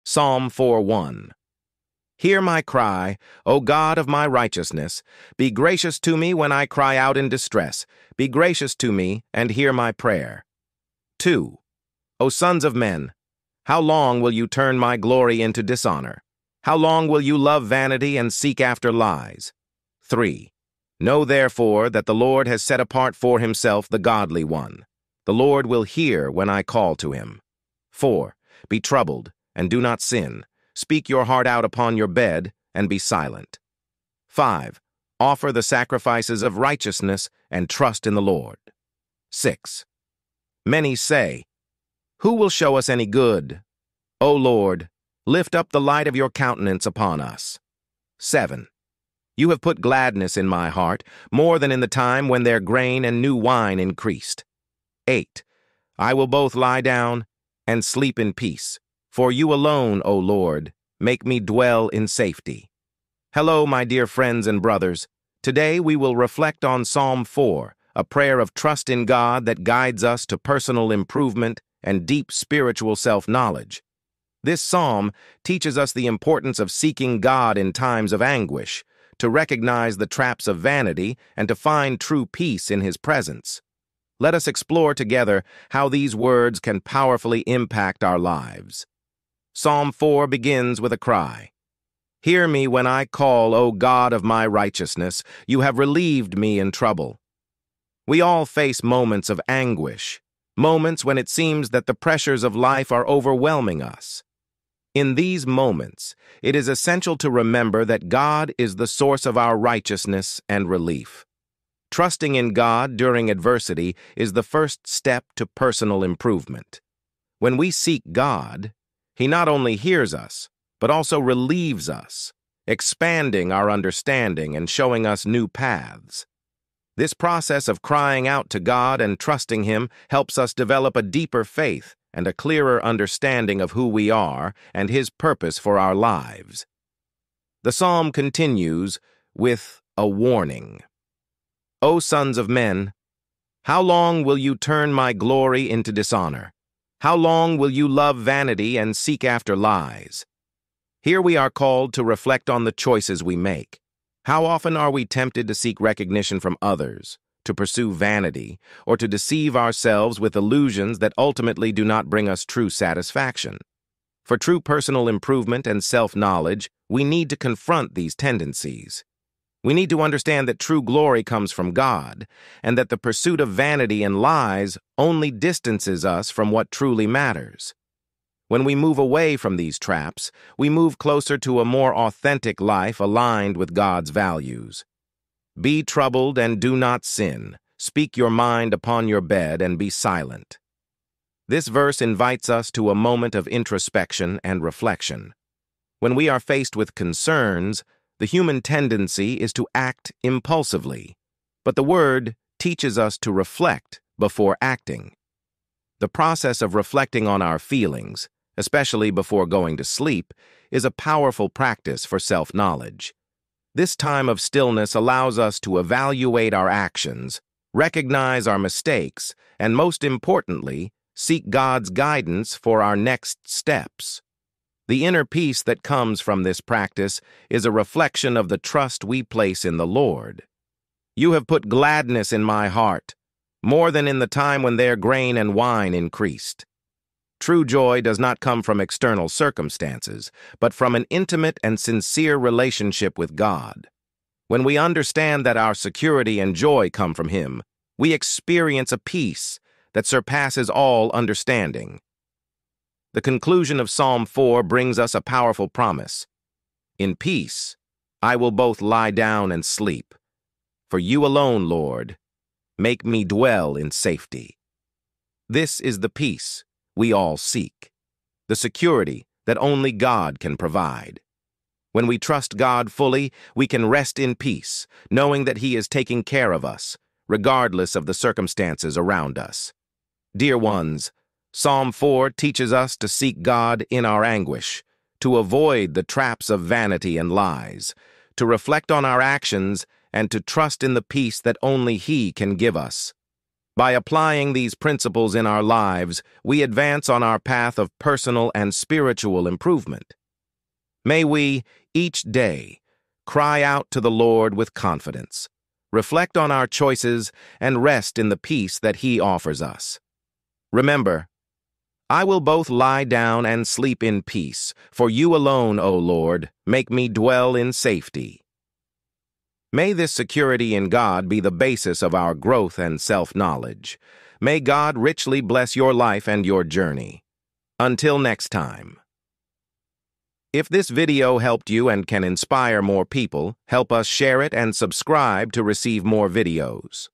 Psalm 4:1. Hear my cry, O God of my righteousness. Be gracious to me when I cry out in distress. Be gracious to me and hear my prayer. 2. O sons of men, how long will you turn my glory into dishonor? How long will you love vanity and seek after lies? 3. Know therefore that the Lord has set apart for himself the godly one. The Lord will hear when I call to him. 4. Be troubled and do not sin. Speak your heart out upon your bed and be silent. 5. Offer the sacrifices of righteousness and trust in the Lord. 6. Many say, who will show us any good? O Lord, lift up the light of your countenance upon us. 7. You have put gladness in my heart, more than in the time when their grain and new wine increased. 8. I will both lie down and sleep in peace. For you alone, O Lord, make me dwell in safety. Hello, my dear friends and brothers. Today we will reflect on Psalm 4, a prayer of trust in God that guides us to personal improvement and deep spiritual self-knowledge. This psalm teaches us the importance of seeking God in times of anguish, to recognize the traps of vanity, and to find true peace in His presence. Let us explore together how these words can powerfully impact our lives. Psalm 4 begins with a cry. Hear me when I call, O God of my righteousness. You have relieved me in trouble. We all face moments of anguish, moments when it seems that the pressures of life are overwhelming us. In these moments, it is essential to remember that God is the source of our righteousness and relief. Trusting in God during adversity is the first step to personal improvement. When we seek God, He not only hears us, but also relieves us, expanding our understanding and showing us new paths. This process of crying out to God and trusting Him helps us develop a deeper faith and a clearer understanding of who we are and His purpose for our lives. The psalm continues with a warning. O sons of men, how long will you turn my glory into dishonor? How long will you love vanity and seek after lies? Here we are called to reflect on the choices we make. How often are we tempted to seek recognition from others, to pursue vanity, or to deceive ourselves with illusions that ultimately do not bring us true satisfaction? For true personal improvement and self-knowledge, we need to confront these tendencies. We need to understand that true glory comes from God, and that the pursuit of vanity and lies only distances us from what truly matters. When we move away from these traps, we move closer to a more authentic life aligned with God's values. Be troubled and do not sin. Speak your mind upon your bed and be silent. This verse invites us to a moment of introspection and reflection. When we are faced with concerns, the human tendency is to act impulsively, but the Word teaches us to reflect before acting. The process of reflecting on our feelings, especially before going to sleep, is a powerful practice for self-knowledge. This time of stillness allows us to evaluate our actions, recognize our mistakes, and most importantly, seek God's guidance for our next steps. The inner peace that comes from this practice is a reflection of the trust we place in the Lord. You have put gladness in my heart, more than in the time when their grain and wine increased. True joy does not come from external circumstances, but from an intimate and sincere relationship with God. When we understand that our security and joy come from Him, we experience a peace that surpasses all understanding. The conclusion of Psalm 4 brings us a powerful promise. In peace, I will both lie down and sleep. For you alone, Lord, make me dwell in safety. This is the peace we all seek, the security that only God can provide. When we trust God fully, we can rest in peace, knowing that He is taking care of us, regardless of the circumstances around us. Dear ones, Psalm 4 teaches us to seek God in our anguish, to avoid the traps of vanity and lies, to reflect on our actions, and to trust in the peace that only He can give us. By applying these principles in our lives, we advance on our path of personal and spiritual improvement. May we, each day, cry out to the Lord with confidence, reflect on our choices, and rest in the peace that He offers us. Remember, I will both lie down and sleep in peace, for you alone, O Lord, make me dwell in safety. May this security in God be the basis of our growth and self-knowledge. May God richly bless your life and your journey. Until next time. If this video helped you and can inspire more people, help us share it and subscribe to receive more videos.